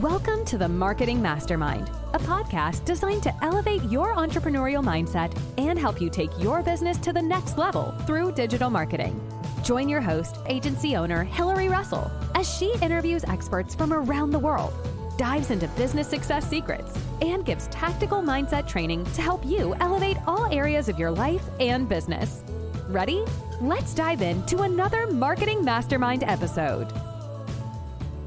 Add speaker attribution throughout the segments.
Speaker 1: Welcome to the Marketing Mastermind, a podcast designed to elevate your entrepreneurial mindset and help you take your business to the next level through digital marketing. Join your host, agency owner Hillary Russell, as she interviews experts from around the world, dives into business success secrets, and gives tactical mindset training to help you elevate all areas of your life and business. Ready? Let's dive into another Marketing Mastermind episode.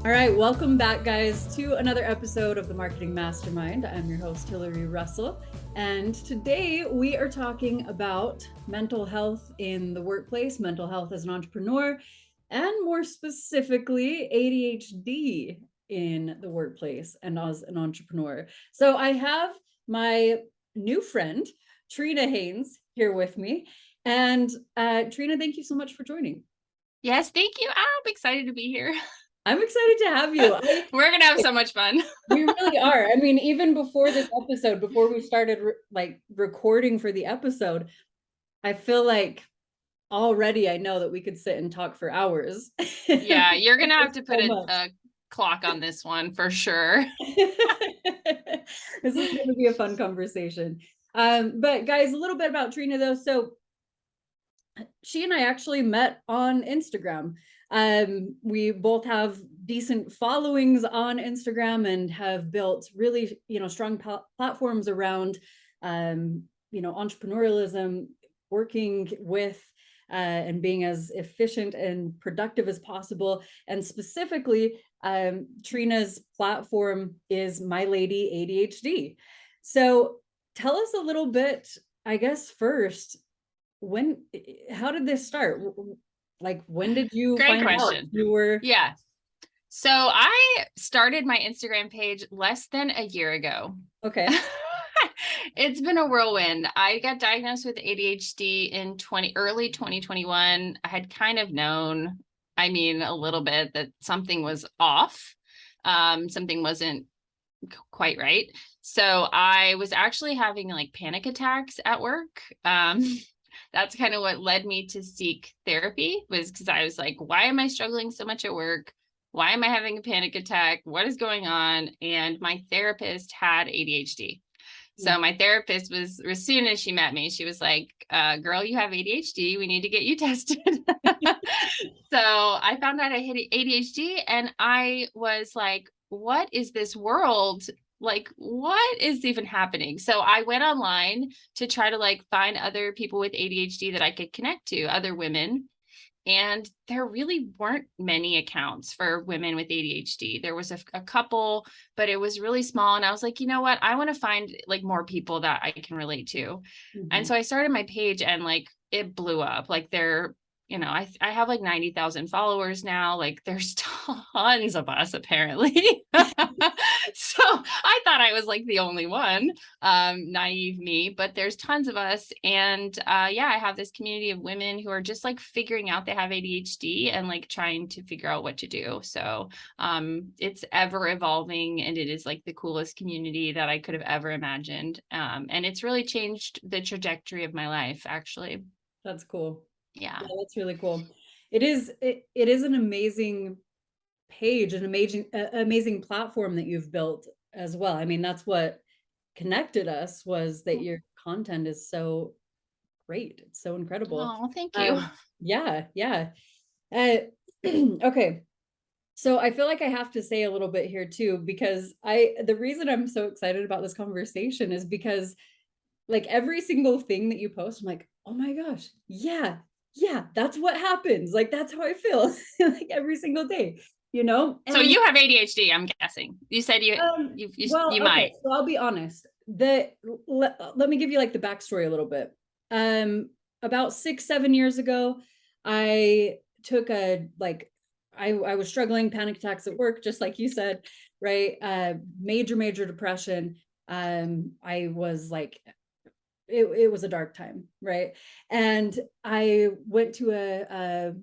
Speaker 2: All right, welcome back, guys, to another episode of the Marketing Mastermind. I'm your host, Hillary Russell, and today we are talking about mental health in the workplace, mental health as an entrepreneur, and more specifically, ADHD in the workplace and as an entrepreneur. So I have my new friend, Trina Haynes, here with me. And Trina, thank you so much for joining.
Speaker 3: Yes, thank you. I'm excited to be here.
Speaker 2: I'm excited to have you.
Speaker 3: We're going to have so much fun.
Speaker 2: We really are. I mean, even before this episode, before we started recording for the episode, I feel like already I know that we could sit and talk for hours.
Speaker 3: Yeah, you're going to have to put a clock on this one for sure.
Speaker 2: This is going to be a fun conversation. But guys, a little bit about Trina though. So she and I actually met on Instagram. We both have decent followings on Instagram and have built really, strong platforms around, entrepreneurialism, working with and being as efficient and productive as possible. And specifically, Trina's platform is My Lady ADHD. So tell us a little bit, I guess, first, how did this start? Like, when did you
Speaker 3: Great
Speaker 2: find
Speaker 3: question.
Speaker 2: out you were?
Speaker 3: Yeah. So I started my Instagram page less than a year ago.
Speaker 2: Okay.
Speaker 3: It's been a whirlwind. I got diagnosed with ADHD in early 2021. I had kind of known, a little bit that something was off. Something wasn't quite right. So I was actually having panic attacks at work. That's kind of what led me to seek therapy, was because I was like, why am I struggling so much at work? Why am I having a panic attack? What is going on? And my therapist had ADHD. So my therapist was, as soon as she met me, she was like, girl, you have ADHD. We need to get you tested. So I found out I had ADHD and I was like, what is this world? Like, what is even happening? So I went online to try to find other people with ADHD that I could connect to, other women. And there really weren't many accounts for women with ADHD. There was a couple, but it was really small. And I was like, you know what? I want to find more people that I can relate to. Mm-hmm. And so I started my page and it blew up. I have 90,000 followers now. There's tons of us apparently. So I thought I was the only one, naive me, but there's tons of us. And I have this community of women who are just figuring out they have ADHD and trying to figure out what to do. So it's ever evolving and it is the coolest community that I could have ever imagined. And it's really changed the trajectory of my life, actually.
Speaker 2: That's cool.
Speaker 3: Yeah,
Speaker 2: that's really cool. It is an amazing page, an amazing platform that you've built as well. I mean, that's what connected us, was that your content is so great. It's so incredible.
Speaker 3: Oh, thank you.
Speaker 2: Yeah. Okay. So I feel like I have to say a little bit here too, because the reason I'm so excited about this conversation is because every single thing that you post, I'm like, oh my gosh, yeah, that's what happens. That's how I feel every single day, And
Speaker 3: so you have ADHD, I'm guessing. You said you might.
Speaker 2: So I'll be honest. Let me give you the backstory a little bit. About 6-7 years ago, I took I was struggling, panic attacks at work, just like you said, right? Major depression. I was it was a dark time, right? And I went to a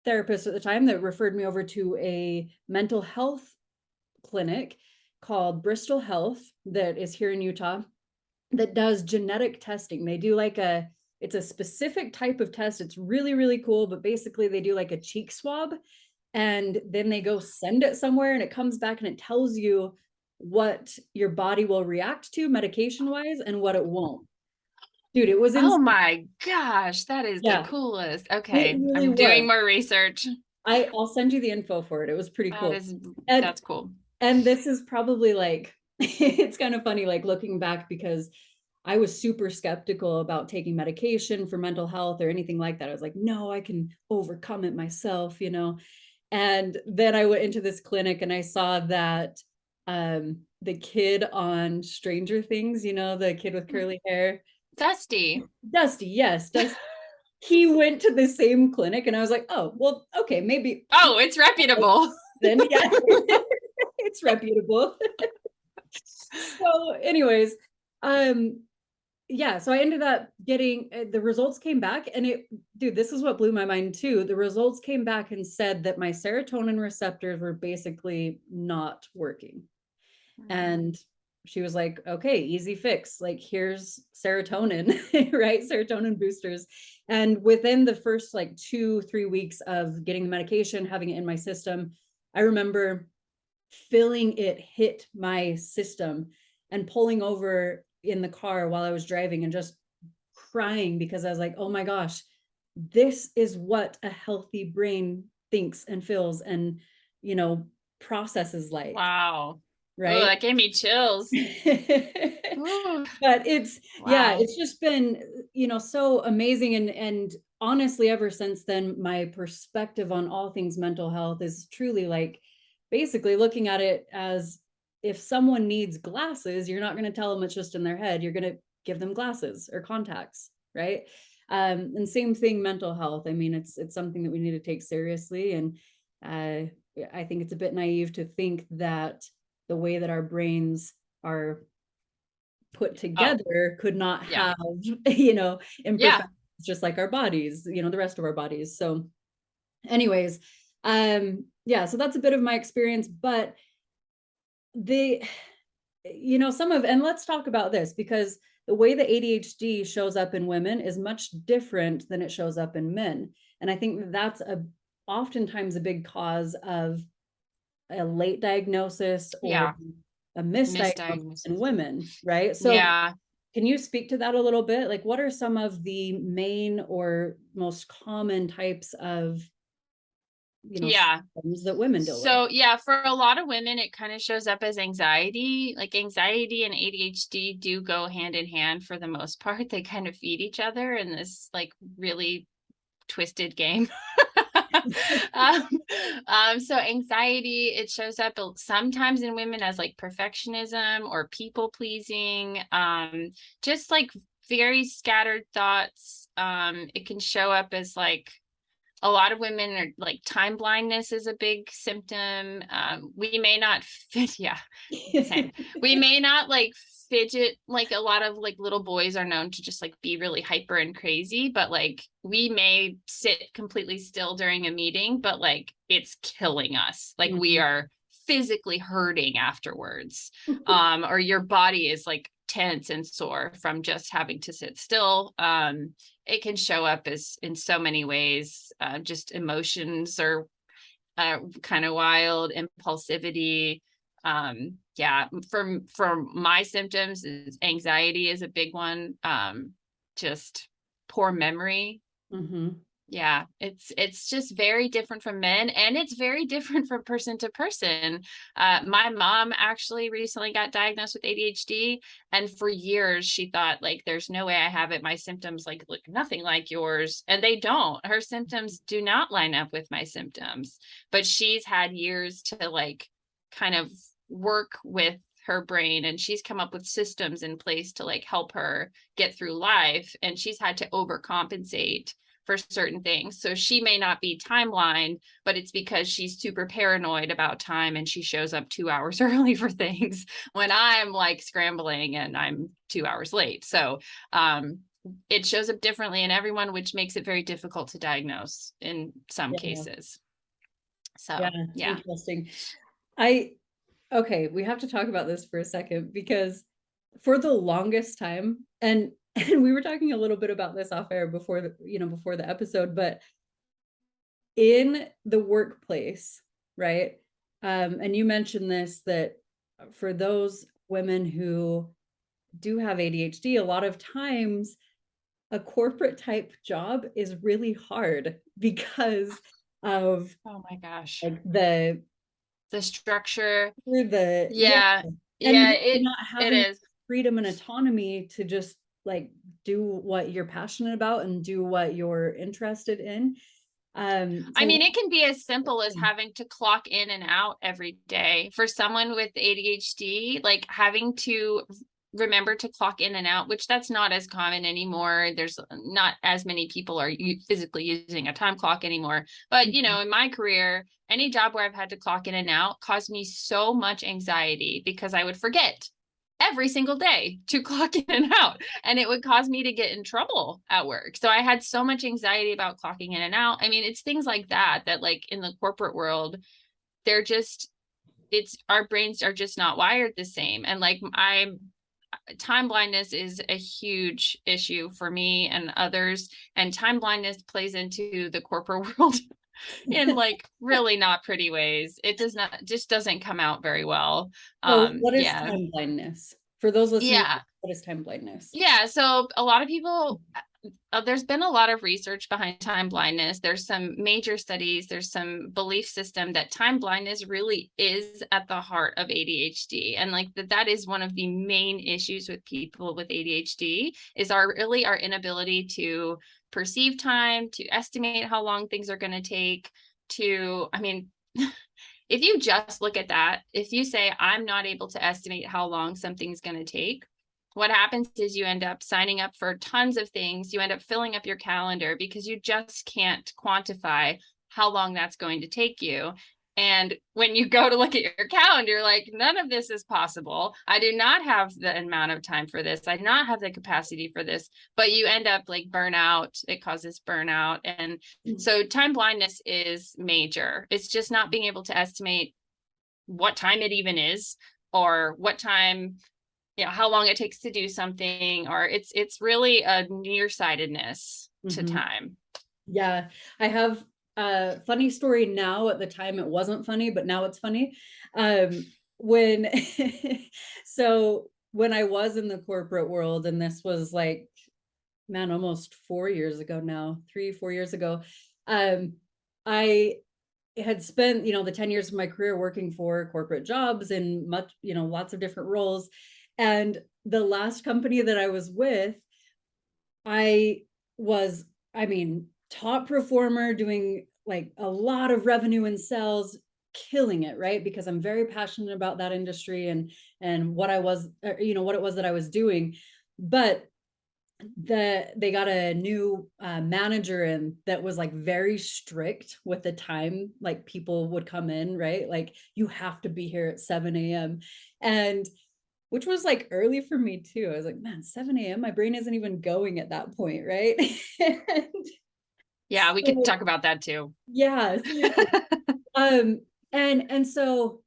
Speaker 2: therapist at the time that referred me over to a mental health clinic called Bristol Health that is here in Utah that does genetic testing. They do it's a specific type of test. It's really, really cool, but basically they do a cheek swab and then they go send it somewhere and it comes back and it tells you what your body will react to medication wise and what it won't. Dude, it was
Speaker 3: Oh
Speaker 2: insane.
Speaker 3: my gosh, that is the
Speaker 2: Yeah,
Speaker 3: coolest.
Speaker 2: it
Speaker 3: Okay,
Speaker 2: really
Speaker 3: I'm doing
Speaker 2: was.
Speaker 3: more research.
Speaker 2: I'll send you the info for it. It was pretty cool.
Speaker 3: That's cool.
Speaker 2: And this is probably like, it's kind of funny, like looking back, because I was super skeptical about taking medication for mental health or anything like that. I was like, no, I can overcome it myself, you know? And then I went into this clinic and I saw that the kid on Stranger Things, you know, the kid with curly hair.
Speaker 3: Dusty.
Speaker 2: Dusty, yes, Dusty. He went to the same clinic and I was like, oh, well, okay, maybe.
Speaker 3: Oh, it's reputable.
Speaker 2: Then yeah, it's reputable. So anyways, yeah, so I ended up getting the results came back and dude, this is what blew my mind too. The results came back and said that my serotonin receptors were basically not working. And she was like, okay, easy fix. Like, here's serotonin, right? Serotonin boosters. And within the first like 2-3 weeks of getting the medication, having it in my system, I remember feeling it hit my system and pulling over in the car while I was driving and just crying because I was like, oh my gosh, this is what a healthy brain thinks and feels and, you know, processes like.
Speaker 3: Wow.
Speaker 2: Right.
Speaker 3: Oh, that gave me chills.
Speaker 2: But it's,
Speaker 3: wow.
Speaker 2: Yeah, it's just been, you know, so amazing. And honestly, ever since then, my perspective on all things mental health is truly like basically looking at it as if someone needs glasses, you're not going to tell them it's just in their head. You're going to give them glasses or contacts, right? And same thing, mental health. I mean, it's something that we need to take seriously. And I think it's a bit naive to think that the way that our brains are put together could not have, you know, imperfections just like our bodies, you know, the rest of our bodies. So anyways, yeah, so that's a bit of my experience, but you know, and let's talk about this, because the way the ADHD shows up in women is much different than it shows up in men. And I think that's oftentimes a big cause of a late diagnosis or a misdiagnosis in women, right? So can you speak to that a little bit? Like, what are some of the main or most common types of, you know, symptoms that women deal with?
Speaker 3: So for a lot of women, it kind of shows up as anxiety. Like anxiety and ADHD do go hand in hand for the most part. They kind of feed each other in this like really twisted game. So anxiety, it shows up sometimes in women as like perfectionism or people pleasing, just like very scattered thoughts. It can show up as like a lot of women are like time blindness is a big symptom. We may not we may not like fidget like a lot of like little boys are known to just like be really hyper and crazy, but like we may sit completely still during a meeting, but like it's killing us. Like we are physically hurting afterwards. Or your body is like tense and sore from just having to sit still. It can show up as in so many ways, just emotions are kind of wild, impulsivity. For my symptoms, anxiety is a big one. Just poor memory. Yeah, it's just very different from men, and it's very different from person to person. My mom actually recently got diagnosed with ADHD, and for years she thought like, there's no way I have it. My symptoms like look nothing like yours, and they don't. Her symptoms do not line up with my symptoms, but she's had years to like kind of work with her brain, and she's come up with systems in place to like help her get through life, and she's had to overcompensate for certain things. So she may not be timeline, but it's because she's super paranoid about time and she shows up 2 hours early for things when I'm like scrambling and I'm 2 hours late. So it shows up differently in everyone, which makes it very difficult to diagnose in some cases. So yeah.
Speaker 2: Interesting. Okay, we have to talk about this for a second, because for the longest time, and we were talking a little bit about this off air before the episode, but in the workplace, right? And you mentioned this, that for those women who do have ADHD, a lot of times a corporate type job is really hard because of
Speaker 3: Oh my gosh.
Speaker 2: like
Speaker 3: The structure.
Speaker 2: the
Speaker 3: Yeah.
Speaker 2: and
Speaker 3: Yeah,
Speaker 2: not
Speaker 3: it
Speaker 2: having
Speaker 3: is.
Speaker 2: freedom and autonomy to just like do what you're passionate about and do what you're interested in.
Speaker 3: I
Speaker 2: So
Speaker 3: mean, it can be as simple as having to clock in and out every day. For someone with ADHD, like having to remember to clock in and out, which that's not as common anymore. There's not as many people are physically using a time clock anymore. But, you know, in my career, any job where I've had to clock in and out caused me so much anxiety because I would forget every single day to clock in and out, and it would cause me to get in trouble at work. So I had so much anxiety about clocking in and out. I mean, it's things like that like in the corporate world, they're just, it's, our brains are just not wired the same. And like time blindness is a huge issue for me and others, and time blindness plays into the corporate world in like really not pretty ways. It just doesn't come out very well.
Speaker 2: so what is
Speaker 3: Yeah.
Speaker 2: time blindness? For those listening,
Speaker 3: Yeah.
Speaker 2: what is time blindness?
Speaker 3: Yeah. So a lot of people, there's been a lot of research behind time blindness. There's some major studies, there's some belief system that time blindness really is at the heart of ADHD. And like that is one of the main issues with people with ADHD is our inability to perceive time, to estimate how long things are going to take, I mean, if you just look at that, if you say, I'm not able to estimate how long something's going to take, what happens is you end up signing up for tons of things. You end up filling up your calendar because you just can't quantify how long that's going to take you. And when you go to look at your calendar, you're like, none of this is possible. I do not have the amount of time for this. I do not have the capacity for this, but you end up like burnout. It causes burnout. And so time blindness is major. It's just not being able to estimate what time it even is, or what time, you know, how long it takes to do something, or it's really a nearsightedness to time.
Speaker 2: Yeah, I have a funny story now. At the time it wasn't funny, but now it's funny. When so when I was in the corporate world, and this was like, man, almost 4 years ago now, 3-4 years ago, I had spent, the 10 years of my career working for corporate jobs in lots of different roles. And the last company that I was with, I was, top performer, doing like a lot of revenue and sales, killing it, right? Because I'm very passionate about that industry and what I was, what it was that I was doing. But they got a new manager in that was like very strict with the time, like people would come in, right? Like you have to be here at 7 a.m. And which was like early for me too. I was like, man, 7 a.m. My brain isn't even going at that point, right?
Speaker 3: Yeah, we could talk about that too.
Speaker 2: Yeah. And so,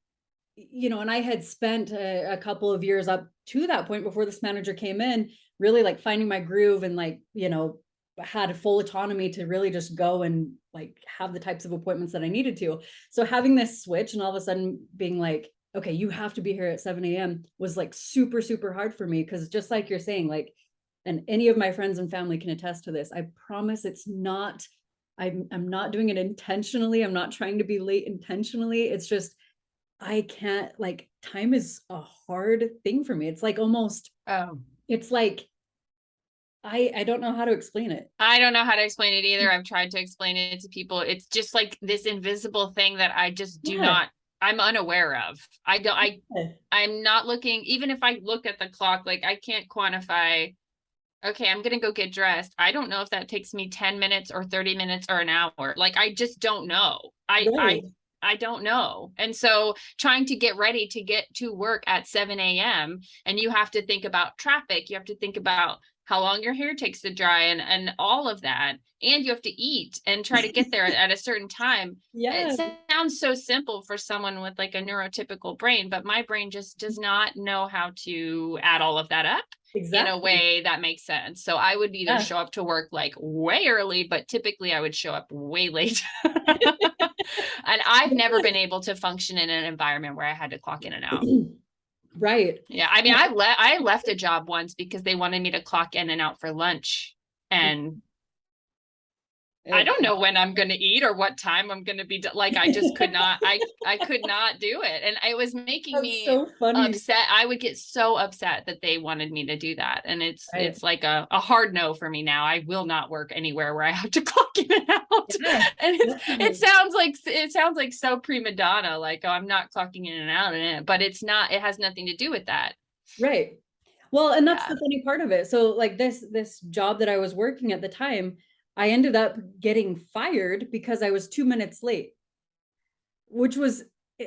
Speaker 2: and I had spent a couple of years up to that point before this manager came in, really like finding my groove and like, had full autonomy to really just go and like have the types of appointments that I needed to. So having this switch and all of a sudden being like, okay, you have to be here at 7 a.m. was like super, super hard for me. Cause just like you're saying, like, and any of my friends and family can attest to this. I promise it's not, I'm not doing it intentionally. I'm not trying to be late intentionally. It's just, I can't, like, time is a hard thing for me. It's like almost, it's like, I don't know how to explain it.
Speaker 3: I don't know how to explain it either. I've tried to explain it to people. It's just like this invisible thing that I just do not, I'm unaware of. I'm not looking, even if I look at the clock, like I can't quantify, okay, I'm going to go get dressed. I don't know if that takes me 10 minutes or 30 minutes or an hour. Like, I just don't know. I don't know. And so trying to get ready to get to work at 7 a.m. and you have to think about traffic. You have to think about how long your hair takes to dry and all of that. And you have to eat and try to get there at a certain time.
Speaker 2: Yeah,
Speaker 3: It sounds so simple for someone with like a neurotypical brain, but my brain just does not know how to add all of that up in a
Speaker 2: exactly.
Speaker 3: way that makes sense. So I would either
Speaker 2: Yeah.
Speaker 3: show up to work like way early, but typically I would show up way late. And I've never been able to function in an environment where I had to clock in and out.
Speaker 2: Right.
Speaker 3: Yeah, I mean, I left a job once because they wanted me to clock in and out for lunch, and I don't know when I'm going to eat or what time I'm going to be like, I just could not, I could not do it. And it was making
Speaker 2: That's
Speaker 3: me
Speaker 2: so funny.
Speaker 3: upset. I would get so upset that they wanted me to do that. And
Speaker 2: Right.
Speaker 3: it's like a hard no for me now. I will not work anywhere where I have to clock in and out.
Speaker 2: Yeah,
Speaker 3: And
Speaker 2: definitely.
Speaker 3: it sounds like so prima donna, like, oh, I'm not clocking in and out in it, but it's not, it has nothing to do with that.
Speaker 2: Right. Well, and that's
Speaker 3: Yeah.
Speaker 2: the funny part of it. So like this job that I was working at the time, I ended up getting fired because I was 2 minutes late, which was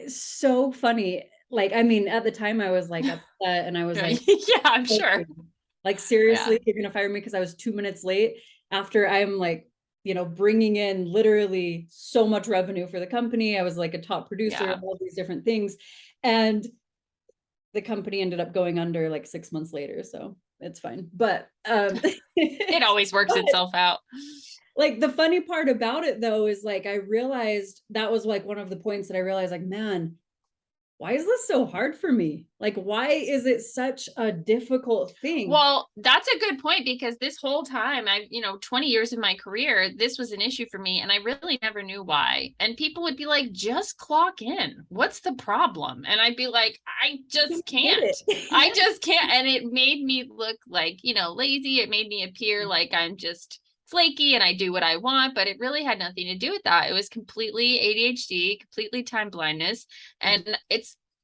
Speaker 2: so funny. Like, I mean, at the time I was like upset and I was like,
Speaker 3: Yeah, I'm sure.
Speaker 2: like, seriously,
Speaker 3: Yeah.
Speaker 2: you're gonna fire me because I was 2 minutes late after I'm like, bringing in literally so much revenue for the company. I was like a top producer,
Speaker 3: Yeah.
Speaker 2: all these different things. And the company ended up going under like 6 months later. So it's fine. But
Speaker 3: It always works itself out.
Speaker 2: like the funny part about it though is like I realized that was like one of the points that I realized, like, man, why is this so hard for me? Like, why is it such a difficult thing?
Speaker 3: Well, that's a good point, because this whole time 20 years of my career, this was an issue for me and I really never knew why. And people would be like, just clock in. What's the problem? And I'd be like, I just can't. I just can't. And it made me look like, lazy. It made me appear like I'm just flaky and I do what I want, but it really had nothing to do with that. It was completely ADHD, completely time blindness. And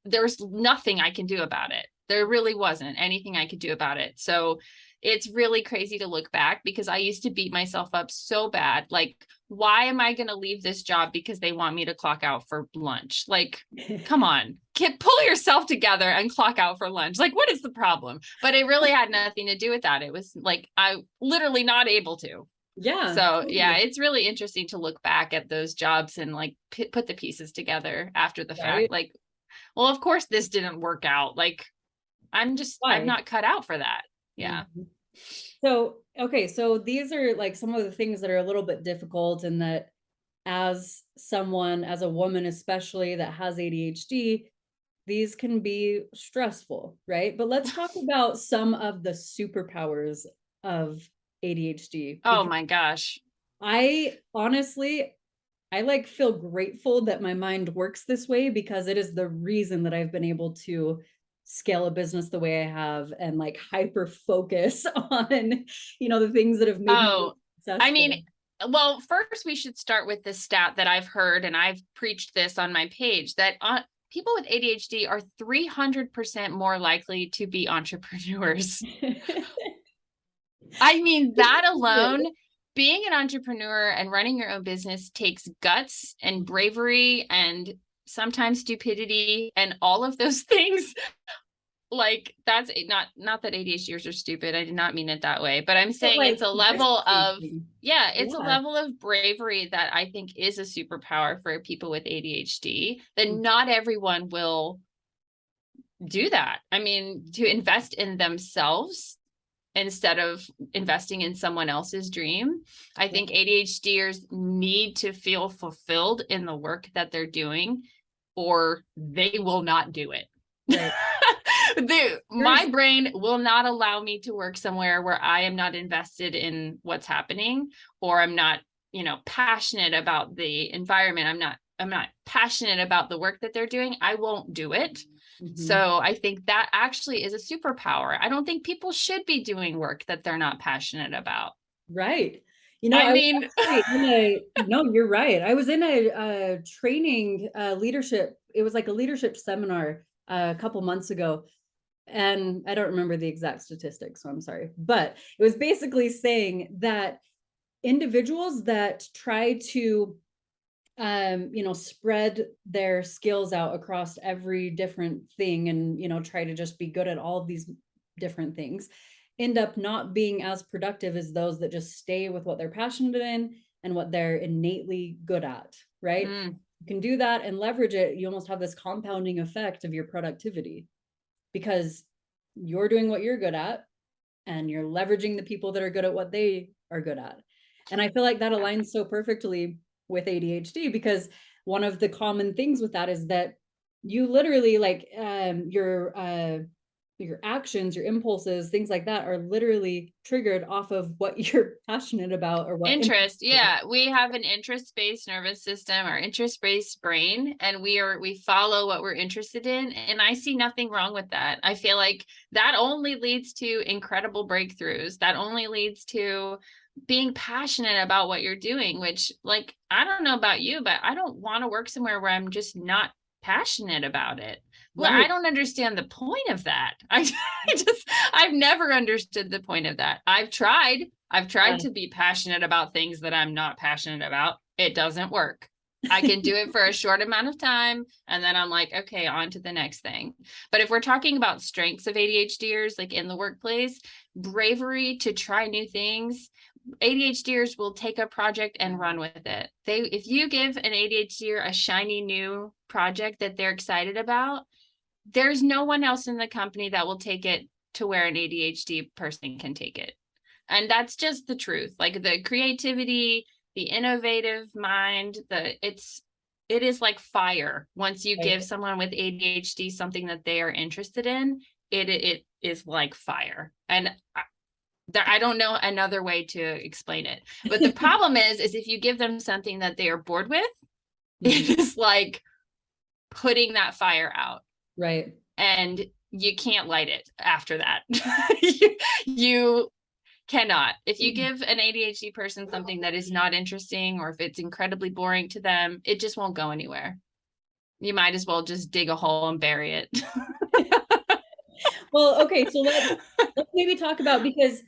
Speaker 3: there's nothing I can do about it. There really wasn't anything I could do about it. So it's really crazy to look back, because I used to beat myself up so bad. Like, why am I going to leave this job because they want me to clock out for lunch? Like, come on, pull yourself together and clock out for lunch. Like, what is the problem? But it really had nothing to do with that. It was like, I literally not able to.
Speaker 2: Yeah.
Speaker 3: So yeah, it's really interesting to look back at those jobs and like put the pieces together after the fact. Like, well, of course this didn't work out. Like, I'm not cut out for that. Yeah.
Speaker 2: So, okay. So these are like some of the things that are a little bit difficult, and that as a woman, especially that has ADHD, these can be stressful, right? But let's talk about some of the superpowers of ADHD.
Speaker 3: Oh my gosh.
Speaker 2: I honestly, I like feel grateful that my mind works this way, because it is the reason that I've been able to scale a business the way I have and like hyper focus on, the things that have made me successful.
Speaker 3: I mean, well, first we should start with the stat that I've heard, and I've preached this on my page, that people with ADHD are 300% more likely to be entrepreneurs. I mean, that alone, being an entrepreneur and running your own business takes guts and bravery and sometimes stupidity and all of those things. Like, that's not that ADHDers are stupid. I did not mean it that way, but I'm saying like, it's a level of, a level of bravery that I think is a superpower for people with ADHD, that not everyone will do that. I mean, to invest in themselves instead of investing in someone else's dream. I think ADHDers need to feel fulfilled in the work that they're doing, or they will not do it. Right. My brain will not allow me to work somewhere where I am not invested in what's happening, or I'm not, passionate about the environment. I'm not passionate about the work that they're doing. I won't do it. So I think that actually is a superpower. I don't think people should be doing work that they're not passionate about.
Speaker 2: Right.
Speaker 3: I mean,
Speaker 2: no, you're right. I was in a training leadership. It was like a leadership seminar a couple months ago. And I don't remember the exact statistics, so I'm sorry. But it was basically saying that individuals that try to spread their skills out across every different thing, and try to just be good at all of these different things, end up not being as productive as those that just stay with what they're passionate in and what they're innately good at, right? You can do that and leverage it. You almost have this compounding effect of your productivity because you're doing what you're good at and you're leveraging the people that are good at what they are good at. And I feel like that aligns so perfectly with ADHD, because one of the common things with that is that you literally like your actions, your impulses, things like that are literally triggered off of what you're passionate about or what
Speaker 3: interest. Yeah, we have an interest-based nervous system or interest-based brain, and we follow what we're interested in. And I see nothing wrong with that. I feel like that only leads to incredible breakthroughs. That only leads to being passionate about what you're doing, which, like, I don't know about you, but I don't want to work somewhere where I'm just not passionate about it. Well,
Speaker 2: Right.
Speaker 3: I don't understand the point of that. I've never understood the point of that. I've tried to be passionate about things that I'm not passionate about. It doesn't work. I can do it for a short amount of time, and then I'm like, okay, on to the next thing. But if we're talking about strengths of ADHDers, like in the workplace, bravery to try new things, ADHDers will take a project and run with it. If you give an ADHDer a shiny new project that they're excited about, there's no one else in the company that will take it to where an ADHD person can take it. And that's just the truth. Like the creativity, the innovative mind, it is like fire. Once you give someone with ADHD something that they are interested in, it is like fire. And I don't know another way to explain it. But the problem is if you give them something that they are bored with, it is like putting that fire out.
Speaker 2: Right.
Speaker 3: And you can't light it after that. you cannot. If you give an ADHD person something that is not interesting, or if it's incredibly boring to them, it just won't go anywhere. You might as well just dig a hole and bury it.
Speaker 2: Well, okay, so let's maybe talk about, because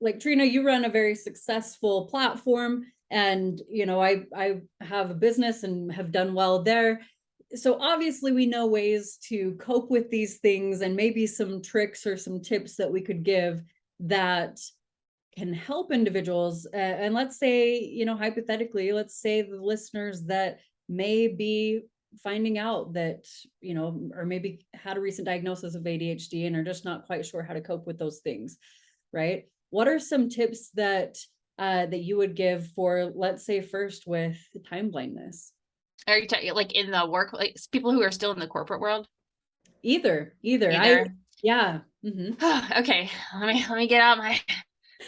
Speaker 2: like Trina, you run a very successful platform, and I have a business and have done well there. So obviously we know ways to cope with these things, and maybe some tricks or some tips that we could give that can help individuals. And let's say, hypothetically, let's say the listeners that may be finding out that, or maybe had a recent diagnosis of ADHD and are just not quite sure how to cope with those things, right? What are some tips that you would give for, let's say, first with time blindness?
Speaker 3: Are you talking like in the work, like people who are still in the corporate world?
Speaker 2: Either. Yeah. Mm-hmm.
Speaker 3: Okay, let me get out my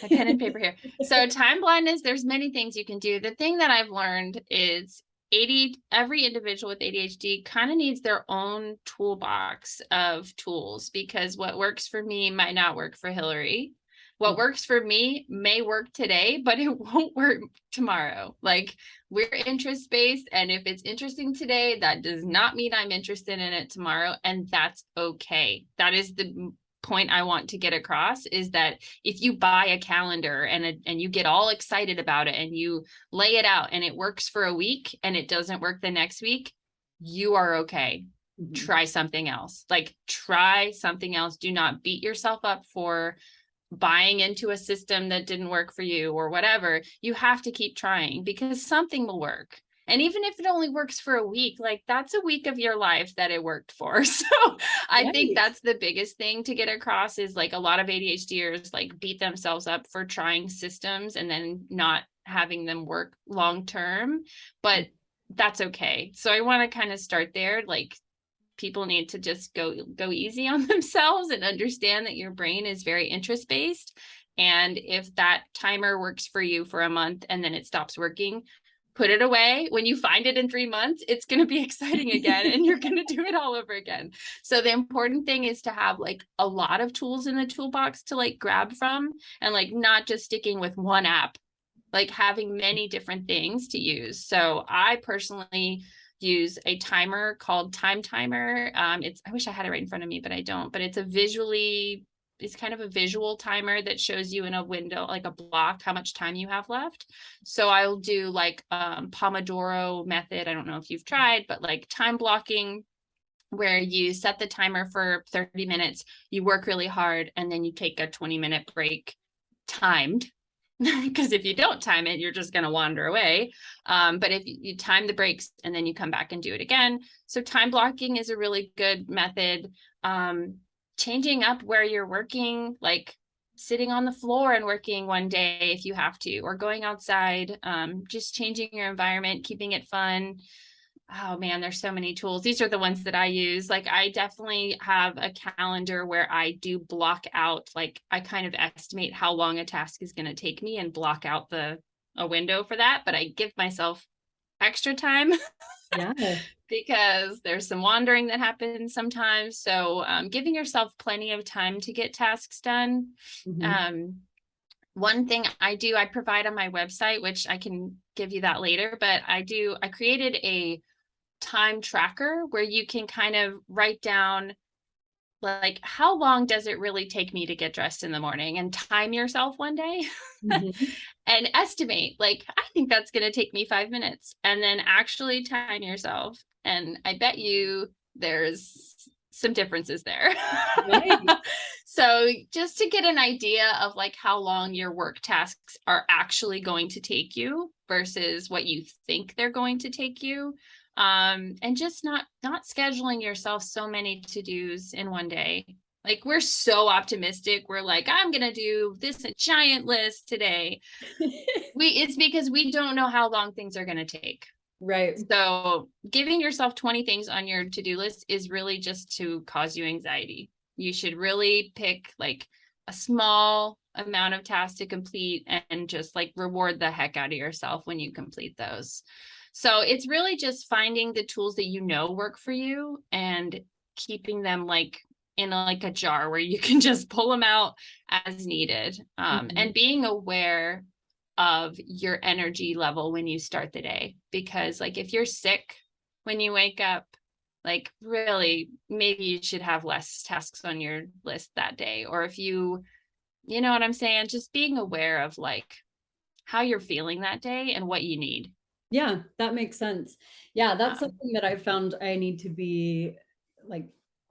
Speaker 3: pen and paper here. So time blindness, there's many things you can do. The thing that I've learned is every individual with ADHD kind of needs their own toolbox of tools, because what works for me might not work for Hillary. What works for me may work today, but it won't work tomorrow. Like, we're interest-based, and if it's interesting today, that does not mean I'm interested in it tomorrow, and that's okay. That is the point I want to get across, is that if you buy a calendar and you get all excited about it and you lay it out and it works for a week and it doesn't work the next week, you are okay. Try something else. Like, try something else. Do not beat yourself up for buying into a system that didn't work for you or whatever. You have to keep trying, because something will work. And even if it only works for a week, like, that's a week of your life that it worked for. So I think that's the biggest thing to get across, is like, a lot of ADHDers like beat themselves up for trying systems and then not having them work long term, but that's okay. So I want to kind of start there. Like, people need to just go easy on themselves and understand that your brain is very interest based. And if that timer works for you for a month and then it stops working, put it away. When you find it in 3 months, it's going to be exciting again, and you're going to do it all over again. So the important thing is to have like a lot of tools in the toolbox to like grab from, and like not just sticking with one app, like having many different things to use. So I personally use a timer called Time Timer. I wish I had it right in front of me, but I don't. But it's kind of a visual timer that shows you in a window, like a block, how much time you have left. So I'll do like Pomodoro method. I don't know if you've tried, but like time blocking where you set the timer for 30 minutes, you work really hard, and then you take a 20-minute break timed. Because if you don't time it, you're just going to wander away. But if you time the breaks and then you come back and do it again. So time blocking is a really good method. Changing up where you're working, like sitting on the floor and working one day if you have to, or going outside, just changing your environment, keeping it fun. Oh man, there's so many tools. These are the ones that I use. Like I definitely have a calendar where I do block out, like I kind of estimate how long a task is going to take me and block out a window for that. But I give myself extra time
Speaker 2: Yeah.
Speaker 3: because there's some wandering that happens sometimes. So giving yourself plenty of time to get tasks done.
Speaker 2: Mm-hmm.
Speaker 3: One thing I do, I provide on my website, which I can give you that later, but I created a time tracker where you can kind of write down like how long does it really take me to get dressed in the morning, and time yourself one day
Speaker 2: Mm-hmm.
Speaker 3: and estimate, like I think that's going to take me 5 minutes, and then actually time yourself, and I bet you there's some differences there.
Speaker 2: Right.
Speaker 3: So just to get an idea of like how long your work tasks are actually going to take you versus what you think they're going to take you. And just not scheduling yourself so many to-dos in one day. Like we're so optimistic. We're like, I'm going to do this a giant list today. It's because we don't know how long things are going to take.
Speaker 2: Right.
Speaker 3: So giving yourself 20 things on your to-do list is really just to cause you anxiety. You should really pick like a small amount of tasks to complete and just like reward the heck out of yourself when you complete those. So it's really just finding the tools that you know work for you and keeping them like in like a jar where you can just pull them out as needed. And being aware of your energy level when you start the day, because like if you're sick when you wake up, like really maybe you should have less tasks on your list that day. Or if you know what I'm saying, just being aware of like how you're feeling that day and what you need.
Speaker 2: Yeah, that makes sense. Yeah, that's something that I found I need to be like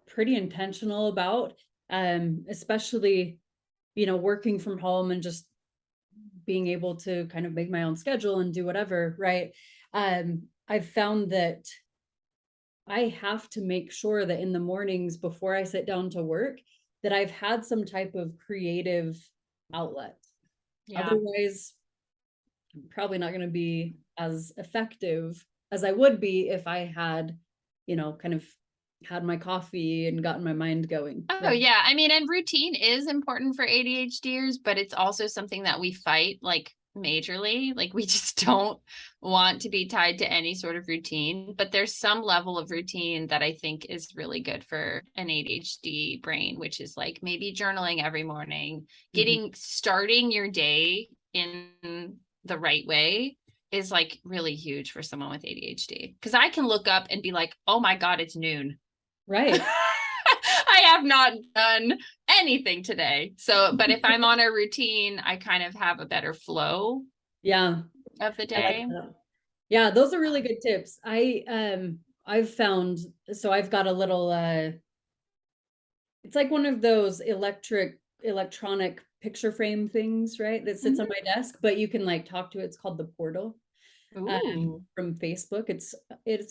Speaker 2: pretty intentional about, especially, working from home and just being able to kind of make my own schedule and do whatever, right? I've found that I have to make sure that in the mornings before I sit down to work, that I've had some type of creative outlet.
Speaker 3: Yeah.
Speaker 2: Otherwise, I'm probably not going to be as effective as I would be if I had, kind of had my coffee and gotten my mind going.
Speaker 3: Oh,
Speaker 2: right?
Speaker 3: yeah. I mean, and routine is important for ADHDers, but it's also something that we fight like majorly. Like we just don't want to be tied to any sort of routine, but there's some level of routine that I think is really good for an ADHD brain, which is like maybe journaling every morning, starting your day in the right way is like really huge for someone with ADHD. Because I can look up and be like, oh my God, it's noon.
Speaker 2: Right.
Speaker 3: I have not done anything today. So, but if I'm on a routine, I kind of have a better flow.
Speaker 2: Yeah.
Speaker 3: Of the day.
Speaker 2: Yeah, those are really good tips. I've found, so I've got a little it's like one of those electronic picture frame things, right? That sits on my desk, but you can like talk to it. It's called the Portal. From Facebook. It's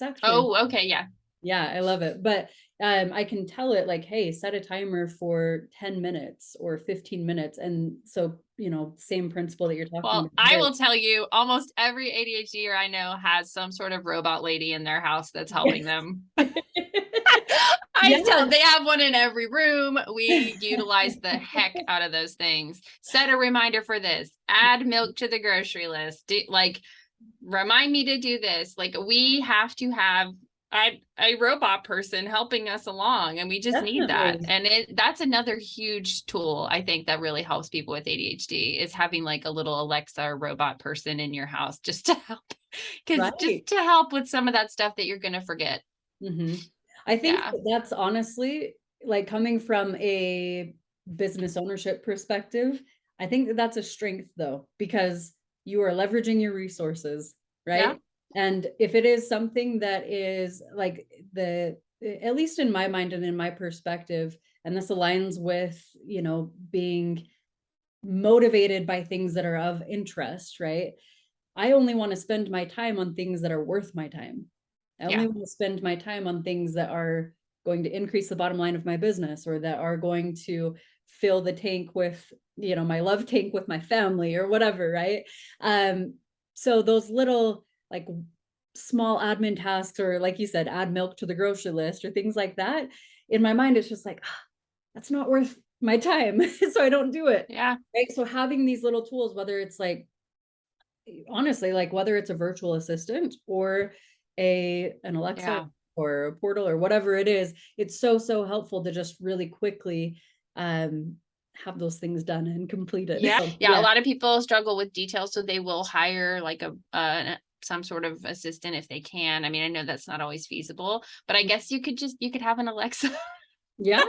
Speaker 2: actually.
Speaker 3: Oh, okay, yeah.
Speaker 2: Yeah, I love it. But I can tell it like, hey, set a timer for 10 minutes or 15 minutes. And so, same principle that you're talking about.
Speaker 3: Well, I will tell you, almost every ADHDer I know has some sort of robot lady in their house that's helping them. They have one in every room. We utilize the heck out of those things. Set a reminder for this. Add milk to the grocery list. Remind me to do this. Like we have to have a robot person helping us along, and we just need that. And that's another huge tool I think that really helps people with ADHD is having like a little Alexa robot person in your house just to help, just to help with some of that stuff that you're going to forget.
Speaker 2: I think that's honestly like coming from a business ownership perspective. I think that's a strength though, because you are leveraging your resources, right? Yeah. And if it is something that is like the at least in my mind and in my perspective, and this aligns with, being motivated by things that are of interest, right? I only want to spend my time on things that are worth my time. I only
Speaker 3: Yeah.
Speaker 2: want to spend my time on things that are going to increase the bottom line of my business, or that are going to fill the tank with, my love tank with my family or whatever, right? So those little like small admin tasks, or like you said, add milk to the grocery list or things like that, in my mind, it's just like, that's not worth my time. So I don't do it.
Speaker 3: Yeah.
Speaker 2: Right. So having these little tools, whether it's like, honestly, like whether it's a virtual assistant or an Alexa
Speaker 3: Yeah.
Speaker 2: or a portal or whatever it is, it's so helpful to just really quickly have those things done and completed.
Speaker 3: Yeah.
Speaker 2: So,
Speaker 3: Yeah. A lot of people struggle with details, so they will hire like some sort of assistant if they can. I mean, I know that's not always feasible, but I guess you could have an Alexa
Speaker 2: yeah.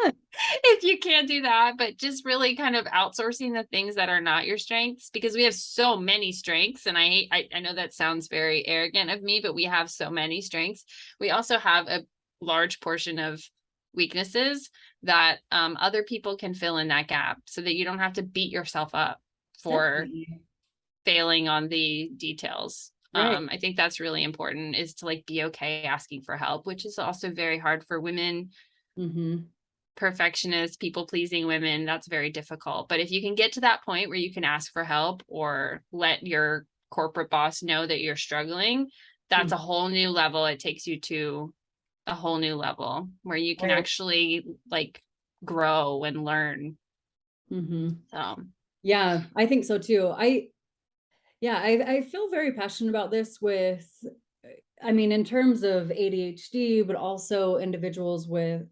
Speaker 3: if you can't do that, but just really kind of outsourcing the things that are not your strengths, because we have so many strengths. And I know that sounds very arrogant of me, but we have so many strengths. We also have a large portion of weaknesses that other people can fill in that gap, so that you don't have to beat yourself up for
Speaker 2: Definitely.
Speaker 3: failing on the details.
Speaker 2: Right.
Speaker 3: I think that's really important, is to like be okay asking for help, which is also very hard for women.
Speaker 2: Mm-hmm.
Speaker 3: Perfectionist, people pleasing women, that's very difficult. But if you can get to that point where you can ask for help or let your corporate boss know that you're struggling, that's a whole new level. It takes you to a whole new level where you can
Speaker 2: Right.
Speaker 3: actually like grow and learn.
Speaker 2: Mm-hmm.
Speaker 3: So
Speaker 2: Yeah, I think so too. I feel very passionate about this with, I mean, in terms of ADHD, but also individuals with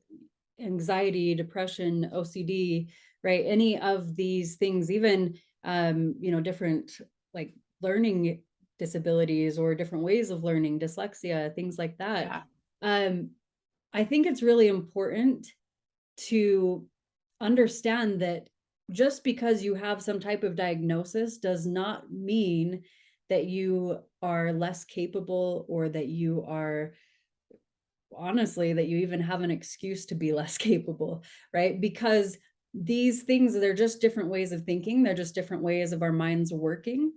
Speaker 2: anxiety, depression, OCD, right? Any of these things, even, different like learning disabilities or different ways of learning, dyslexia, things like that.
Speaker 3: yeah.
Speaker 2: Um, I think it's really important to understand that just because you have some type of diagnosis does not mean that you are less capable, or that you are, honestly, that you even have an excuse to be less capable, right? Because these things, they're just different ways of thinking, they're just different ways of our minds working.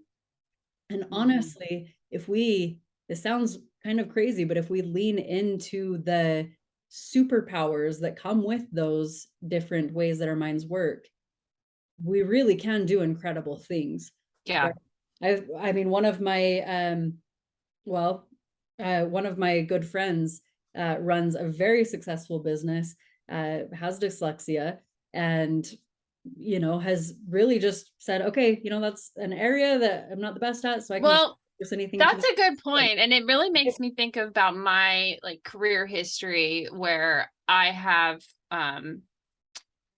Speaker 2: And honestly, this sounds kind of crazy, but if we lean into the superpowers that come with those different ways that our minds work, we really can do incredible things.
Speaker 3: Yeah.
Speaker 2: Right? I mean, one of my good friends runs a very successful business, has dyslexia, and has really just said, okay, that's an area that I'm not the best at, so I can just
Speaker 3: Well,
Speaker 2: force anything to
Speaker 3: that's
Speaker 2: the
Speaker 3: a good point. And it really makes me think about my like career history, where I have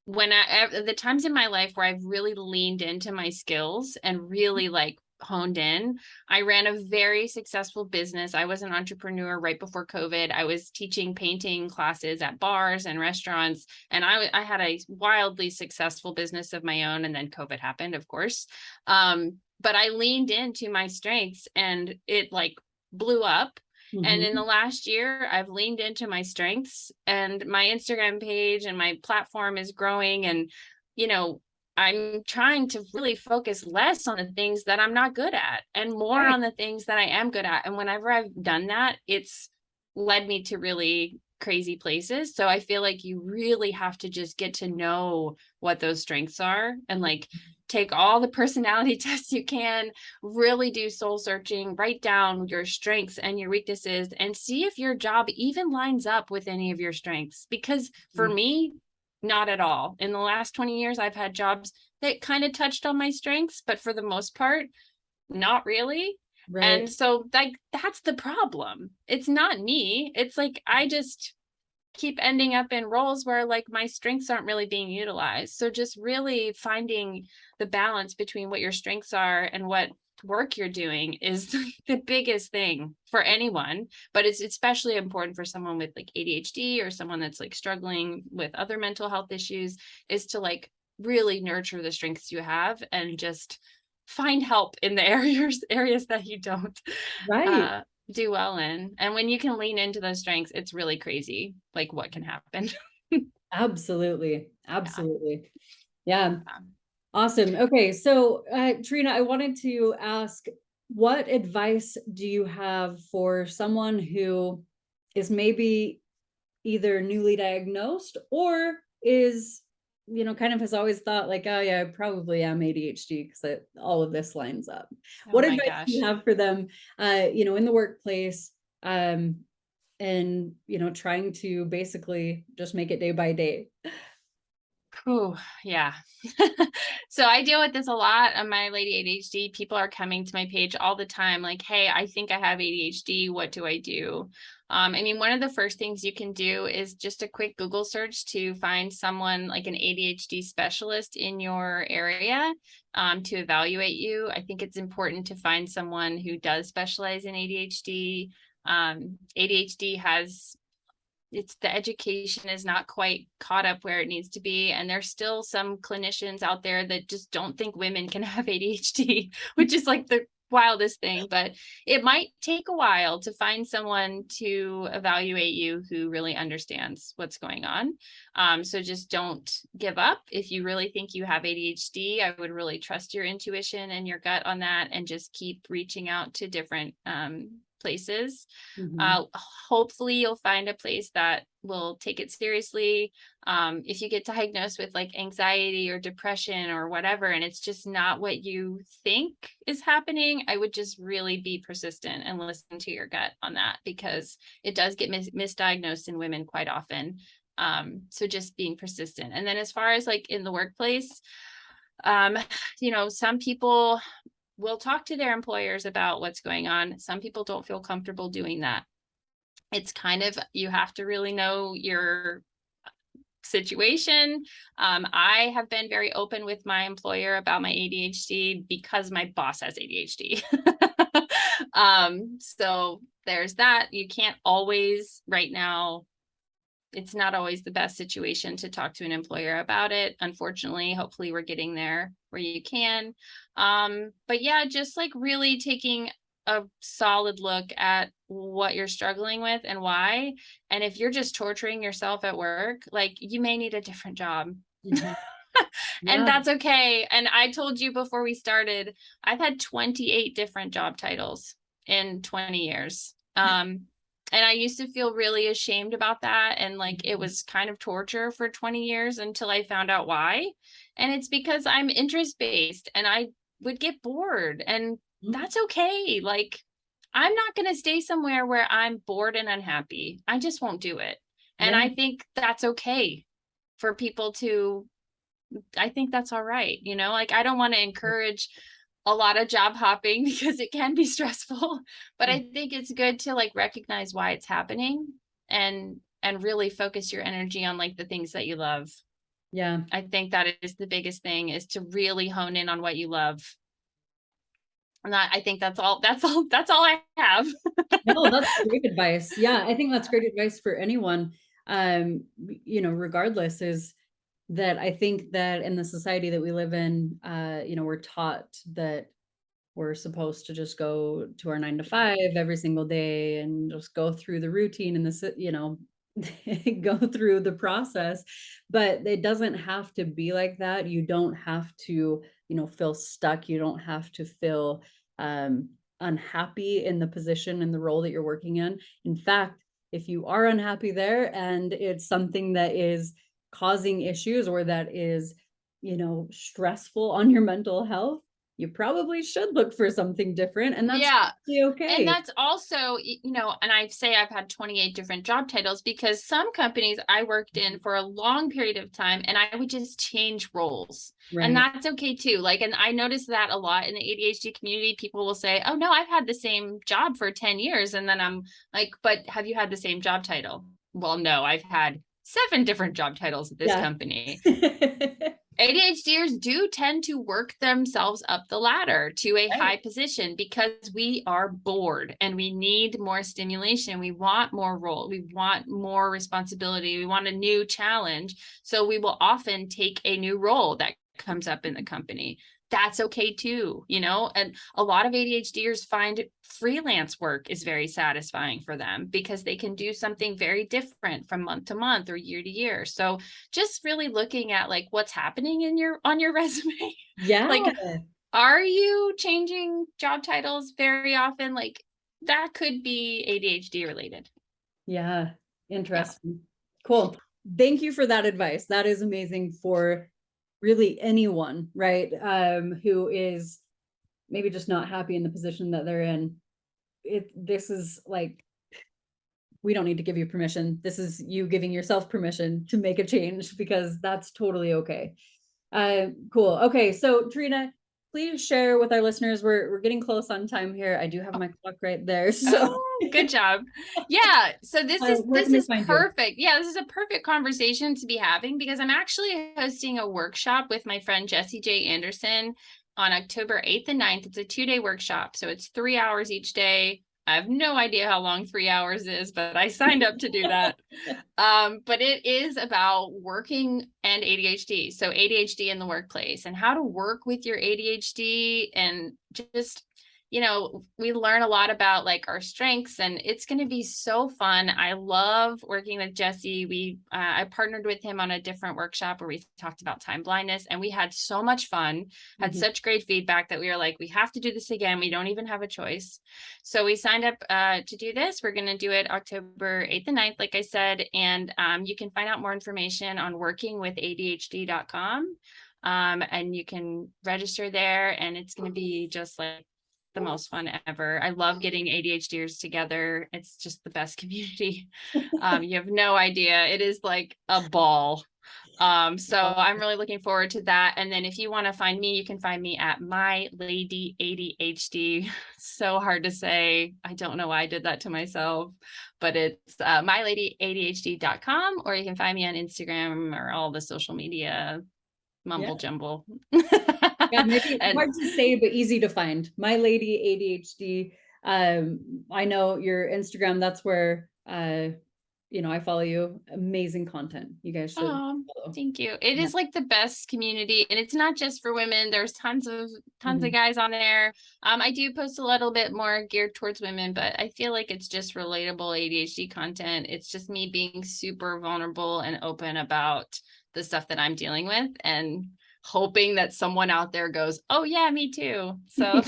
Speaker 3: the times in my life where I've really leaned into my skills and really like honed in. I ran a very successful business. I was an entrepreneur right before COVID. I was teaching painting classes at bars and restaurants, and I had a wildly successful business of my own. And then COVID happened, of course. But I leaned into my strengths and it like blew up. And in the last year, I've leaned into my strengths, and my Instagram page and my platform is growing. And, I'm trying to really focus less on the things that I'm not good at and more
Speaker 2: Right.
Speaker 3: on the things that I am good at. And whenever I've done that, it's led me to really crazy places. So I feel like you really have to just get to know what those strengths are, and like take all the personality tests you can, really do soul searching, write down your strengths and your weaknesses, and see if your job even lines up with any of your strengths. Because for me, not at all. In the last 20 years, I've had jobs that kind of touched on my strengths, but for the most part, not really.
Speaker 2: Right.
Speaker 3: And so like that's the problem. It's not me. It's like I just keep ending up in roles where like my strengths aren't really being utilized. So just really finding the balance between what your strengths are and what work you're doing is the biggest thing for anyone, but it's especially important for someone with like ADHD or someone that's like struggling with other mental health issues, is to like really nurture the strengths you have and just find help in the areas that you don't.
Speaker 2: Right.
Speaker 3: do well in. And when you can lean into those strengths, it's really crazy, like what can happen.
Speaker 2: Absolutely. Absolutely. Yeah.
Speaker 3: Yeah.
Speaker 2: Awesome. Okay. So, Trina, I wanted to ask, what advice do you have for someone who is maybe either newly diagnosed or is, kind of has always thought like, oh yeah, I probably am ADHD because all of this lines up.
Speaker 3: Oh
Speaker 2: What
Speaker 3: my
Speaker 2: advice do you
Speaker 3: gosh.
Speaker 2: have for them, in the workplace, and, trying to basically just make it day by day?
Speaker 3: Whew, yeah. So I deal with this a lot on my Lady ADHD. People are coming to my page all the time, like, hey, I think I have ADHD. What do I do? I mean, one of the first things you can do is just a quick Google search to find someone like an ADHD specialist in your area, to evaluate you. I think it's important to find someone who does specialize in ADHD. ADHD has the education is not quite caught up where it needs to be. And there's still some clinicians out there that just don't think women can have ADHD, which is like the wildest thing. But it might take a while to find someone to evaluate you who really understands what's going on. So just don't give up. If you really think you have ADHD, I would really trust your intuition and your gut on that, and just keep reaching out to different places.
Speaker 2: Mhm.
Speaker 3: Hopefully you'll find a place that will take it seriously. If you get diagnosed with like anxiety or depression or whatever, and it's just not what you think is happening, I would just really be persistent and listen to your gut on that, because it does get misdiagnosed in women quite often. So just being persistent. And then as far as like in the workplace, some people will talk to their employers about what's going on. Some people don't feel comfortable doing that. It's kind of, you have to really know your situation. I have been very open with my employer about my ADHD because my boss has ADHD. So there's that. You can't always, right now, it's not always the best situation to talk to an employer about it. Unfortunately, hopefully we're getting there where you can. But yeah, just like really taking a solid look at what you're struggling with and why. And if you're just torturing yourself at work, like you may need a different job.
Speaker 2: Mhm.
Speaker 3: And
Speaker 2: Yeah.
Speaker 3: that's okay. And I told you before we started, I've had 28 different job titles in 20 years. And I used to feel really ashamed about that. And like it was kind of torture for 20 years until I found out why. And it's because I'm interest based and I would get bored, and that's okay. Like I'm not going to stay somewhere where I'm bored and unhappy. I just won't do it. And
Speaker 2: Yeah.
Speaker 3: I think that's okay for people to, I think that's all right. Like I don't want to encourage a lot of job hopping because it can be stressful, but I think it's good to like recognize why it's happening and really focus your energy on like the things that you love.
Speaker 2: Yeah.
Speaker 3: I think that is the biggest thing, is to really hone in on what you love. And I think that's all I have.
Speaker 2: No, that's great advice. Yeah, I think that's great advice for anyone. Regardless, is that I think that in the society that we live in, we're taught that we're supposed to just go to our 9 to 5 every single day and just go through the routine and go through the process. But it doesn't have to be like that. You don't have to, feel stuck. You don't have to feel um, unhappy in the position and the role that you're working in. In fact, if you are unhappy there and it's something that is causing issues or that is, stressful on your mental health, you probably should look for something different, and that's
Speaker 3: Yeah. And
Speaker 2: okay.
Speaker 3: that's also, and I say I've had 28 different job titles because some companies I worked in for a long period of time and I would just change roles. And
Speaker 2: Right.
Speaker 3: that's okay too. Like, and I noticed that a lot in the ADHD community. People will say, oh no, I've had the same job for 10 years. And then I'm like, but have you had the same job title? Well, no, I've had 7 different job titles at this
Speaker 2: Yeah.
Speaker 3: company. ADHDers do tend to work themselves up the ladder to a high position because we are bored and we need more stimulation. We want more role. We want more responsibility. We want a new challenge. So we will often take a new role that comes up in the company. that's okay too, and a lot of ADHDers find freelance work is very satisfying for them because they can do something very different from month to month or year to year. So just really looking at like what's happening on your resume.
Speaker 2: Yeah.
Speaker 3: Like, are you changing job titles very often? Like that could be ADHD related.
Speaker 2: Yeah. Interesting. Yeah. Cool. Thank you for that advice. That is amazing for really anyone, right? Who is maybe just not happy in the position that they're in. This is like, we don't need to give you permission. This is you giving yourself permission to make a change, because that's totally okay. Cool. Okay. So Trina, please share with our listeners. We're getting close on time here. I do have my clock right there. So
Speaker 3: good job. Yeah. So this is perfect. Yeah, this is a perfect conversation to be having because I'm actually hosting a workshop with my friend Jessie J. Anderson on October 8th and 9th. It's a 2-day workshop. So it's 3 hours each day. I have no idea how long 3 hours is, but I signed up to do that. But it is about working and ADHD. So ADHD in the workplace and how to work with your ADHD and just, we learn a lot about like our strengths, and it's going to be so fun. I love working with Jesse. I partnered with him on a different workshop where we talked about time blindness, and we had so much fun, had such great feedback that we were like, we have to do this again. We don't even have a choice. So we signed up to do this. We're going to do it October 8th and 9th, like I said, and you can find out more information on workingwithadhd.com. And you can register there, and it's going to be just like the most fun ever. I love getting ADHDers together. It's just the best community. You have no idea. It is like a ball. So I'm really looking forward to that. And then if you want to find me, you can find me at My Lady ADHD. So hard to say. I don't know why I did that to myself, but it's myladyadhd.com, or you can find me on Instagram or all the social media mumble jumble.
Speaker 2: Yeah, maybe hard to say, but easy to find. My Lady ADHD. I know your Instagram. That's where I follow you. Amazing content. You guys should follow.
Speaker 3: Thank you. It is like the best community, and it's not just for women. There's tons of guys on there. I do post a little bit more geared towards women, but I feel like it's just relatable ADHD content. It's just me being super vulnerable and open about the stuff that I'm dealing with, and hoping that someone out there goes, oh yeah, me too. So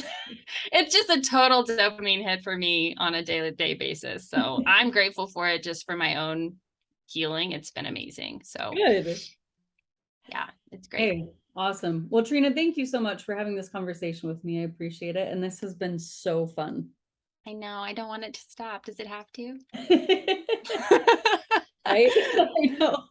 Speaker 3: it's just a total dopamine hit for me on a day-to-day basis. So I'm grateful for it just for my own healing. It's been amazing. So
Speaker 2: good.
Speaker 3: Yeah, it's great.
Speaker 2: Hey, awesome. Well, Trina, thank you so much for having this conversation with me. I appreciate it. And this has been so fun.
Speaker 3: I know. I don't want it to stop. Does it have to?
Speaker 2: I know.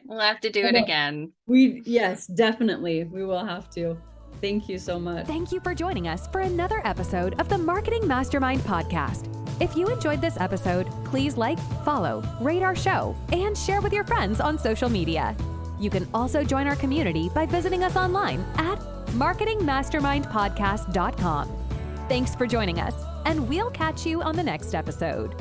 Speaker 3: We'll have to do it again.
Speaker 2: Yes, definitely. We will have to. Thank you so much.
Speaker 1: Thank you for joining us for another episode of the Marketing Mastermind podcast. If you enjoyed this episode, please like, follow, rate our show, and share with your friends on social media. You can also join our community by visiting us online at marketingmastermindpodcast.com. Thanks for joining us, and we'll catch you on the next episode.